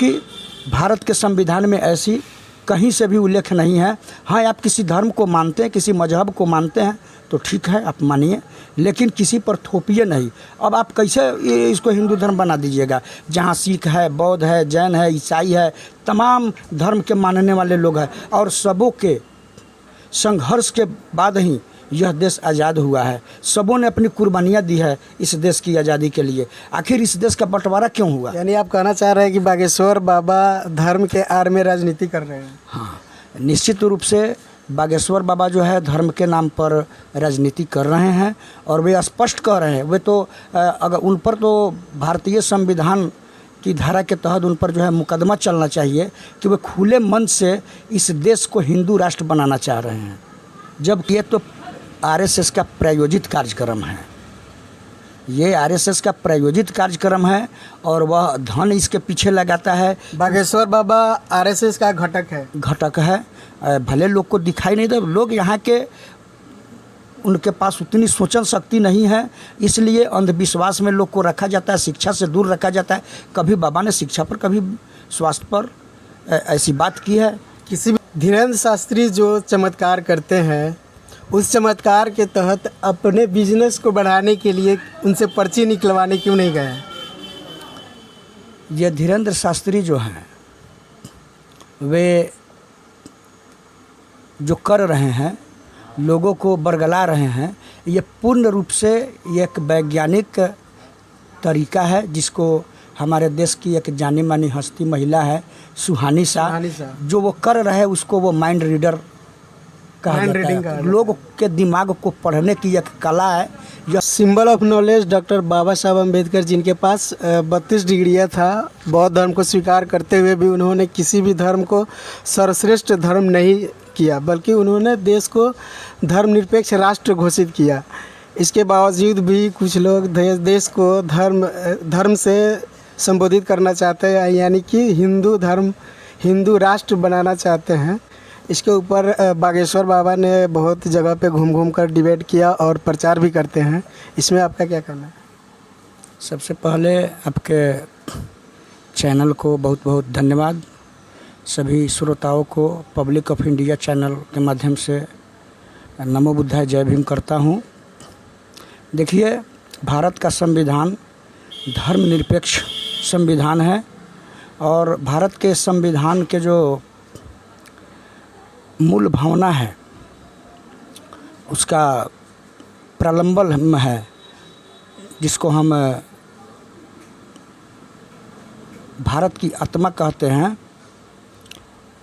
कि भारत के संविधान में ऐसी कहीं से भी उल्लेख नहीं है। हाँ, आप किसी धर्म को मानते हैं, किसी मजहब को मानते हैं तो ठीक है, आप मानिए, लेकिन किसी पर थोपिए नहीं। अब आप कैसे इसको हिंदू धर्म बना दीजिएगा, जहाँ सिख है, बौद्ध है, जैन है, ईसाई है, तमाम धर्म के मानने वाले लोग हैं और सबों के संघर्ष के बाद ही यह देश आज़ाद हुआ है। सबों ने अपनी कुर्बानियाँ दी है इस देश की आज़ादी के लिए। आखिर इस देश का बंटवारा क्यों हुआ? यानी आप कहना चाह रहे हैं कि बागेश्वर बाबा धर्म के आड़ में राजनीति कर रहे हैं? हाँ, निश्चित रूप से बागेश्वर बाबा जो है धर्म के नाम पर राजनीति कर रहे हैं और वे स्पष्ट कह रहे हैं। वे तो अगर उन पर तो भारतीय संविधान की धारा के तहत उन पर जो है मुकदमा चलना चाहिए कि वे खुले मन से इस देश को हिंदू राष्ट्र बनाना चाह रहे हैं, जबकि ये तो आरएसएस का प्रायोजित कार्यक्रम है। ये आरएसएस का प्रायोजित कार्यक्रम है और वह धन इसके पीछे लगाता है। बागेश्वर बाबा आरएसएस का घटक है। भले लोग को दिखाई नहीं दे, लोग यहाँ के उनके पास उतनी सोचन शक्ति नहीं है, इसलिए अंधविश्वास में लोग को रखा जाता है, शिक्षा से दूर रखा जाता है। कभी बाबा ने शिक्षा पर, कभी स्वास्थ्य पर ऐसी बात की है? किसी भी धीरेन्द्र शास्त्री जो चमत्कार करते हैं, उस चमत्कार के तहत अपने बिजनेस को बढ़ाने के लिए उनसे पर्ची निकलवाने क्यों नहीं गए? ये धीरेन्द्र शास्त्री जो हैं, वे जो कर रहे हैं, लोगों को बरगला रहे हैं, ये पूर्ण रूप से ये एक वैज्ञानिक तरीका है जिसको हमारे देश की एक जानी मानी हस्ती महिला है सुहानी शाह, जो वो कर रहे हैं उसको वो माइंड रीडर कहा जाता है। लोगों के दिमाग को पढ़ने की एक कला है। यह सिंबल ऑफ नॉलेज डॉक्टर बाबा साहब अम्बेडकर, जिनके पास 32 डिग्रियाँ था, बौद्ध धर्म को स्वीकार करते हुए भी उन्होंने किसी भी धर्म को सर्वश्रेष्ठ धर्म नहीं किया, बल्कि उन्होंने देश को धर्मनिरपेक्ष राष्ट्र घोषित किया। इसके बावजूद भी कुछ लोग देश को धर्म से संबोधित करना चाहते हैं, यानी कि हिंदू राष्ट्र बनाना चाहते हैं। इसके ऊपर बागेश्वर बाबा ने बहुत जगह पे घूम कर डिबेट किया और प्रचार भी करते हैं। इसमें आपका क्या कहना है? सबसे पहले आपके चैनल को बहुत बहुत धन्यवाद। सभी श्रोताओं को पब्लिक ऑफ इंडिया चैनल के माध्यम से नमो बुद्धाय जय भीम करता हूँ। देखिए, भारत का संविधान धर्मनिरपेक्ष संविधान है और भारत के संविधान के जो मूल भावना है उसका प्रलंबन है, जिसको हम भारत की आत्मा कहते हैं।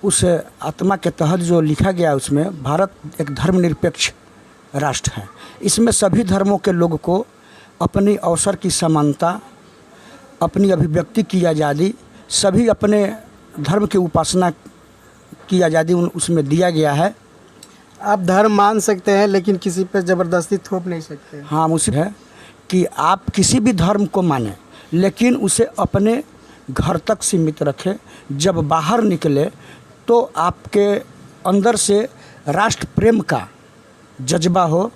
उस आत्मा के तहत जो लिखा गया उसमें भारत एक धर्मनिरपेक्ष राष्ट्र है। इसमें सभी धर्मों के लोग को अपनी अवसर की समानता, अपनी अभिव्यक्ति की आज़ादी, सभी अपने धर्म की उपासना की आज़ादी उसमें दिया गया है। आप धर्म मान सकते हैं लेकिन किसी पर ज़बरदस्ती थोप नहीं सकते। हाँ, उसी है कि आप किसी भी धर्म को माने लेकिन उसे अपने घर तक सीमित रखें। जब बाहर निकले तो आपके अंदर से राष्ट्र प्रेम का जज्बा हो,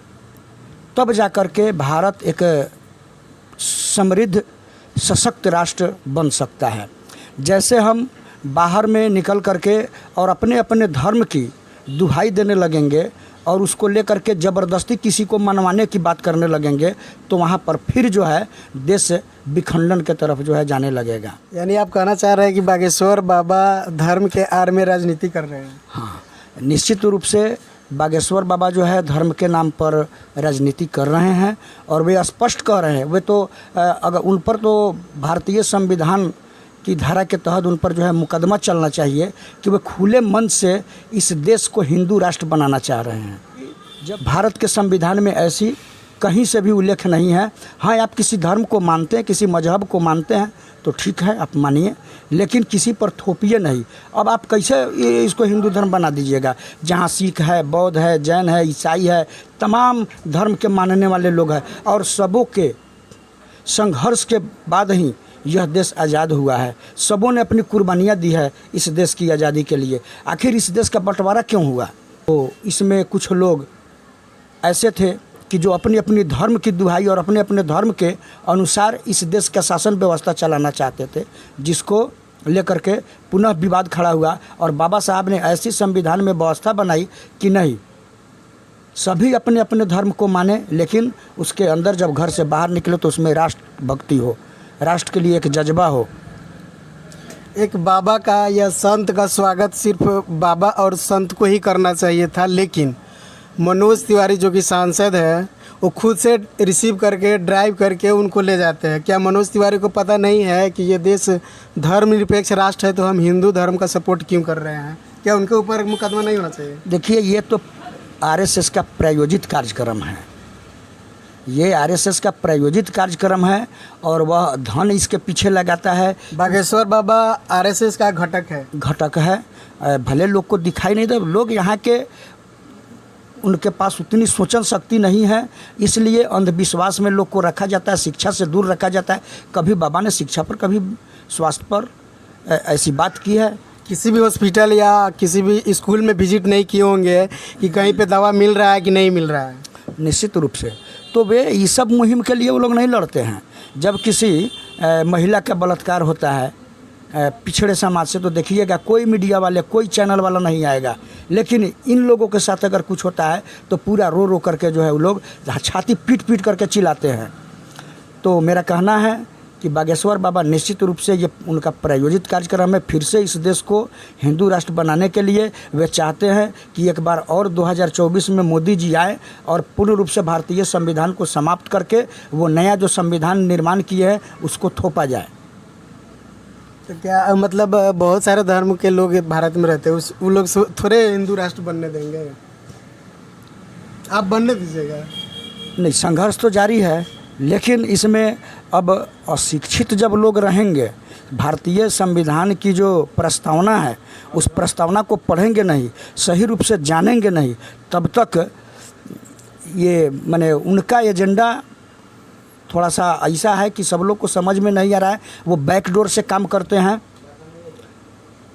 तब जाकर के भारत एक समृद्ध सशक्त राष्ट्र बन सकता है। जैसे हम बाहर में निकल करके और अपने अपने धर्म की दुहाई देने लगेंगे और उसको लेकर के ज़बरदस्ती किसी को मनवाने की बात करने लगेंगे तो वहाँ पर फिर जो है देश विखंडन के तरफ जो है जाने लगेगा। यानी आप कहना चाह रहे हैं कि बागेश्वर बाबा धर्म के आड़ में राजनीति कर रहे हैं? हाँ, निश्चित रूप से बागेश्वर बाबा जो है धर्म के नाम पर राजनीति कर रहे हैं और वे स्पष्ट कह रहे हैं। वे तो अगर उन पर तो भारतीय संविधान की धारा के तहत उन पर जो है मुकदमा चलना चाहिए कि वे खुले मन से इस देश को हिंदू राष्ट्र बनाना चाह रहे हैं, जब भारत के संविधान में ऐसी कहीं से भी उल्लेख नहीं है। हाँ, आप किसी धर्म को मानते हैं, किसी मजहब को मानते हैं तो ठीक है, आप मानिए, लेकिन किसी पर थोपिए नहीं। अब आप कैसे इसको हिंदू धर्म बना दीजिएगा, जहाँ सिख है, बौद्ध है, जैन है, ईसाई है, तमाम धर्म के मानने वाले लोग हैं और सबों के संघर्ष के बाद ही यह देश आज़ाद हुआ है। सबों ने अपनी कुर्बानियाँ दी है इस देश की आज़ादी के लिए। आखिर इस देश का बंटवारा क्यों हुआ? तो इसमें कुछ लोग ऐसे थे कि जो अपनी अपनी धर्म की दुहाई और अपने अपने धर्म के अनुसार इस देश का शासन व्यवस्था चलाना चाहते थे, जिसको लेकर के पुनः विवाद खड़ा हुआ और बाबा साहब ने ऐसी संविधान में व्यवस्था बनाई कि नहीं, सभी अपने अपने धर्म को माने, लेकिन उसके अंदर जब घर से बाहर निकले तो उसमें राष्ट्र भक्ति हो, राष्ट्र के लिए एक जज्बा हो। एक बाबा का या संत का स्वागत सिर्फ बाबा और संत को ही करना चाहिए था, लेकिन मनोज तिवारी जो कि सांसद है वो खुद से रिसीव करके ड्राइव करके उनको ले जाते हैं। क्या मनोज तिवारी को पता नहीं है कि ये देश धर्मनिरपेक्ष राष्ट्र है, तो हम हिंदू धर्म का सपोर्ट क्यों कर रहे हैं? क्या उनके ऊपर मुकदमा नहीं होना चाहिए? देखिए, ये तो आरएसएस का प्रायोजित कार्यक्रम है, ये आरएसएस का प्रायोजित कार्यक्रम है और वह धन इसके पीछे लगाता है। बागेश्वर बाबा आरएसएस का घटक है। भले लोग को दिखाई नहीं दे, लोग यहाँ के उनके पास उतनी सोचन शक्ति नहीं है, इसलिए अंधविश्वास में लोग को रखा जाता है, शिक्षा से दूर रखा जाता है। कभी बाबा ने शिक्षा पर, कभी स्वास्थ्य पर ऐसी बात की है? किसी भी हॉस्पिटल या किसी भी स्कूल में विजिट नहीं किए होंगे कि कहीं पे दवा मिल रहा है कि नहीं मिल रहा है? निश्चित रूप से। तो वे ये सब मुहिम के लिए वो लोग नहीं लड़ते हैं। जब किसी महिला का बलात्कार होता है पिछड़े समाज से, तो देखिएगा कोई मीडिया वाले, कोई चैनल वाला नहीं आएगा, लेकिन इन लोगों के साथ अगर कुछ होता है तो पूरा रो रो करके जो है वो लोग छाती पीट पीट करके चिल्लाते हैं। तो मेरा कहना है कि बागेश्वर बाबा निश्चित रूप से ये उनका प्रायोजित कार्यक्रम है। फिर से इस देश को हिंदू राष्ट्र बनाने के लिए वे चाहते हैं कि एक बार और 2024 में मोदी जी आए और पूर्ण रूप से भारतीय संविधान को समाप्त करके वो नया जो संविधान निर्माण किए हैं उसको थोपा जाए। तो क्या मतलब बहुत सारे धर्म के लोग भारत में रहते हैं, वो लोग थोड़े हिंदू राष्ट्र बनने देंगे? आप बनने दीजिएगा? नहीं, संघर्ष तो जारी है, लेकिन इसमें अब अशिक्षित जब लोग रहेंगे, भारतीय संविधान की जो प्रस्तावना है उस प्रस्तावना को पढ़ेंगे नहीं, सही रूप से जानेंगे नहीं, तब तक ये माने उनका एजेंडा थोड़ा सा ऐसा है कि सब लोग को समझ में नहीं आ रहा है। वो बैकडोर से काम करते हैं,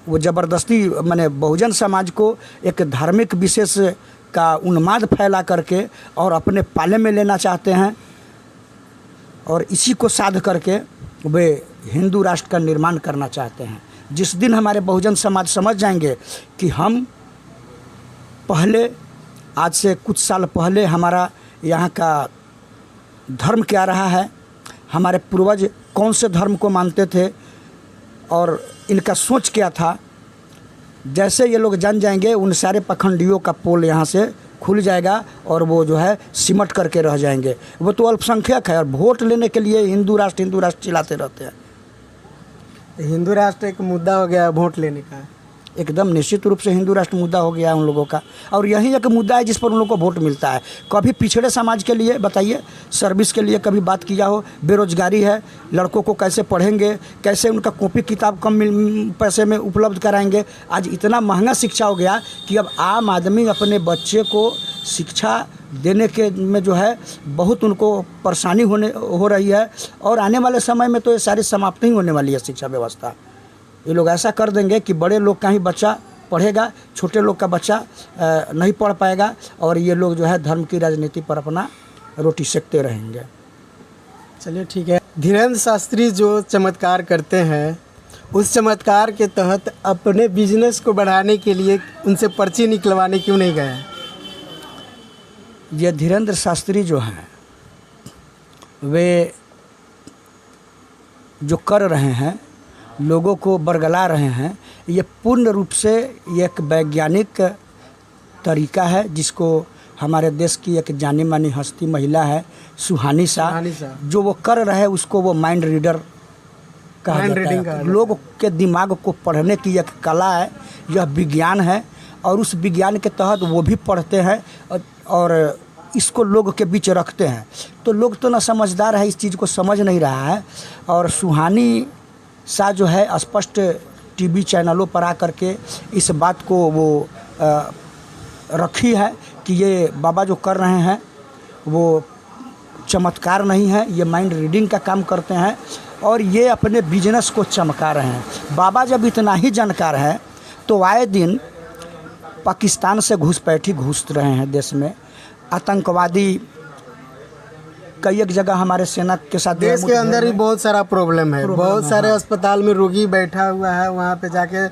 वो ज़बरदस्ती माने बहुजन समाज को एक धार्मिक विशेष का उन्माद फैला करके और अपने पाले में लेना चाहते हैं, और इसी को साध करके वे हिंदू राष्ट्र का निर्माण करना चाहते हैं। जिस दिन हमारे बहुजन समाज समझ जाएंगे कि हम पहले, आज से कुछ साल पहले हमारा यहाँ का धर्म क्या रहा है, हमारे पूर्वज कौन से धर्म को मानते थे और इनका सोच क्या था, जैसे ये लोग जान जाएंगे उन सारे पखंडियों का पोल यहाँ से खुल जाएगा और वो जो है सिमट करके रह जाएंगे। वो तो अल्पसंख्यक है और वोट लेने के लिए हिंदू राष्ट्र चिल्लाते रहते हैं। हिंदू राष्ट्र एक मुद्दा हो गया वोट लेने का। एकदम निश्चित रूप से हिंदू राष्ट्र मुद्दा हो गया है उन लोगों का, और यही एक मुद्दा है जिस पर उन लोगों को वोट मिलता है। कभी पिछड़े समाज के लिए बताइए, सर्विस के लिए कभी बात किया हो? बेरोजगारी है, लड़कों को कैसे पढ़ेंगे, कैसे उनका कॉपी किताब कम पैसे में उपलब्ध कराएंगे? आज इतना महंगा शिक्षा हो गया कि अब आम आदमी अपने बच्चे को शिक्षा देने के में जो है बहुत उनको परेशानी हो रही है, और आने वाले समय में तो ये सारी समाप्त ही होने वाली है शिक्षा व्यवस्था। ये लोग ऐसा कर देंगे कि बड़े लोग का ही बच्चा पढ़ेगा, छोटे लोग का बच्चा नहीं पढ़ पाएगा, और ये लोग जो है धर्म की राजनीति पर अपना रोटी सेकते रहेंगे। चलिए ठीक है। धीरेन्द्र शास्त्री जो चमत्कार करते हैं, उस चमत्कार के तहत अपने बिजनेस को बढ़ाने के लिए उनसे पर्ची निकलवाने क्यों नहीं गए? ये धीरेन्द्र शास्त्री जो हैं वे जो कर रहे हैं, लोगों को बरगला रहे हैं, ये पूर्ण रूप से एक वैज्ञानिक तरीका है जिसको हमारे देश की एक जानी मानी हस्ती महिला है सुहानी शाह, जो वो कर रहे हैं उसको वो माइंड रीडर कहा जाता है। लोग के दिमाग को पढ़ने की एक कला है, यह विज्ञान है, और उस विज्ञान के तहत वो भी पढ़ते हैं और इसको लोग के बीच रखते हैं। तो लोग तो ना समझदार है, इस चीज़ को समझ नहीं रहा है। और सुहानी शाह जो है स्पष्ट टीवी चैनलों पर आकर के इस बात को वो रखी है कि ये बाबा जो कर रहे हैं वो चमत्कार नहीं है, ये माइंड रीडिंग का काम करते हैं और ये अपने बिजनेस को चमका रहे हैं। बाबा जब इतना ही जानकार है तो आए दिन पाकिस्तान से घुसपैठी घुस रहे हैं देश में, आतंकवादी कई एक जगह हमारे सेना के साथ देश के अंदर ही बहुत सारा प्रॉब्लम है, बहुत सारे अस्पताल में रोगी बैठा हुआ है, वहाँ पे जाके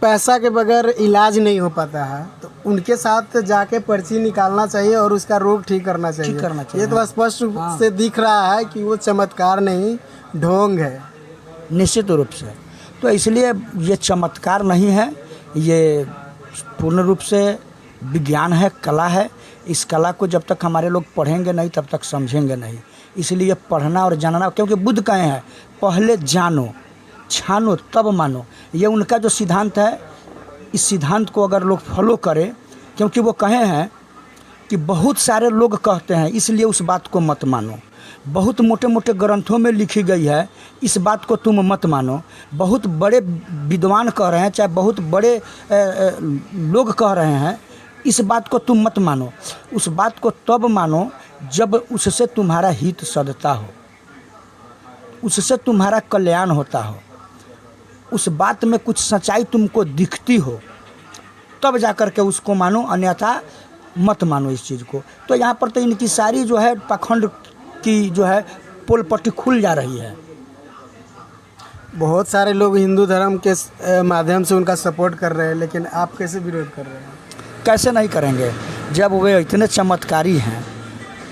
पैसा के बगैर इलाज नहीं हो पाता है, तो उनके साथ जाके पर्ची निकालना चाहिए और उसका रोग ठीक करना चाहिए। ये तो स्पष्ट रूप से दिख रहा है कि वो चमत्कार नहीं, ढोंग है। निश्चित रूप से। तो इसलिए ये चमत्कार नहीं है, ये पूर्ण रूप से विज्ञान है, कला है। इस कला को जब तक हमारे लोग पढ़ेंगे नहीं तब तक समझेंगे नहीं। इसलिए पढ़ना और जानना, क्योंकि बुद्ध कहे हैं पहले जानो छानो तब मानो। ये उनका जो सिद्धांत है, इस सिद्धांत को अगर लोग फॉलो करें, क्योंकि वो कहे हैं कि बहुत सारे लोग कहते हैं इसलिए उस बात को मत मानो। बहुत मोटे मोटे ग्रंथों में लिखी गई है, इस बात को तुम मत मानो। बहुत बड़े विद्वान कह रहे हैं, चाहे बहुत बड़े लोग कह रहे हैं, इस बात को तुम मत मानो। उस बात को तब मानो जब उससे तुम्हारा हित सधता हो, उससे तुम्हारा कल्याण होता हो, उस बात में कुछ सच्चाई तुमको दिखती हो, तब जाकर के उसको मानो, अन्यथा मत मानो इस चीज़ को। तो यहाँ पर तो इनकी सारी जो है पाखंड की जो है पोल पट्टी खुल जा रही है। बहुत सारे लोग हिंदू धर्म के माध्यम से उनका सपोर्ट कर रहे हैं, लेकिन आप कैसे विरोध कर रहे हैं? कैसे नहीं करेंगे? जब वे इतने चमत्कारी हैं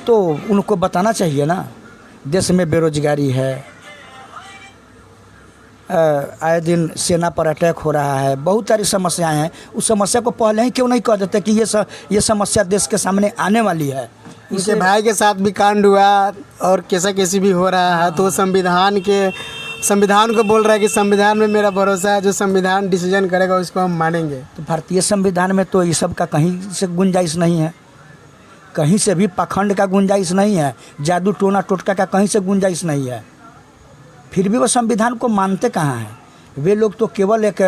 तो उनको बताना चाहिए ना। देश में बेरोजगारी है, आए दिन सेना पर अटैक हो रहा है, बहुत सारी समस्याएं हैं। उस समस्या को पहले ही क्यों नहीं कह देते कि ये समस्या देश के सामने आने वाली है। उनके भाई के साथ भी कांड हुआ और कैसी भी हो रहा है, तो वो संविधान को बोल रहा है कि संविधान में मेरा भरोसा है, जो संविधान डिसीजन करेगा उसको हम मानेंगे। तो भारतीय संविधान में तो ये सब का कहीं से गुंजाइश नहीं है, कहीं से भी पाखंड का गुंजाइश नहीं है, जादू टोना टोटका का कहीं से गुंजाइश नहीं है। फिर भी वो संविधान को मानते कहाँ हैं? वे लोग तो केवल एक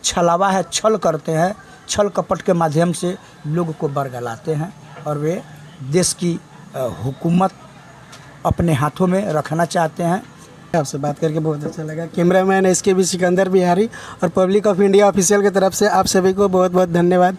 छलावा है, छल करते हैं, छल कपट के माध्यम से लोग को बरगलाते हैं और वे देश की हुकूमत अपने हाथों में रखना चाहते हैं। आपसे बात करके बहुत अच्छा लगा। कैमरामैन SKB सिकंदर बिहारी और पब्लिक ऑफ इंडिया ऑफिशियल की तरफ से आप सभी को बहुत बहुत धन्यवाद।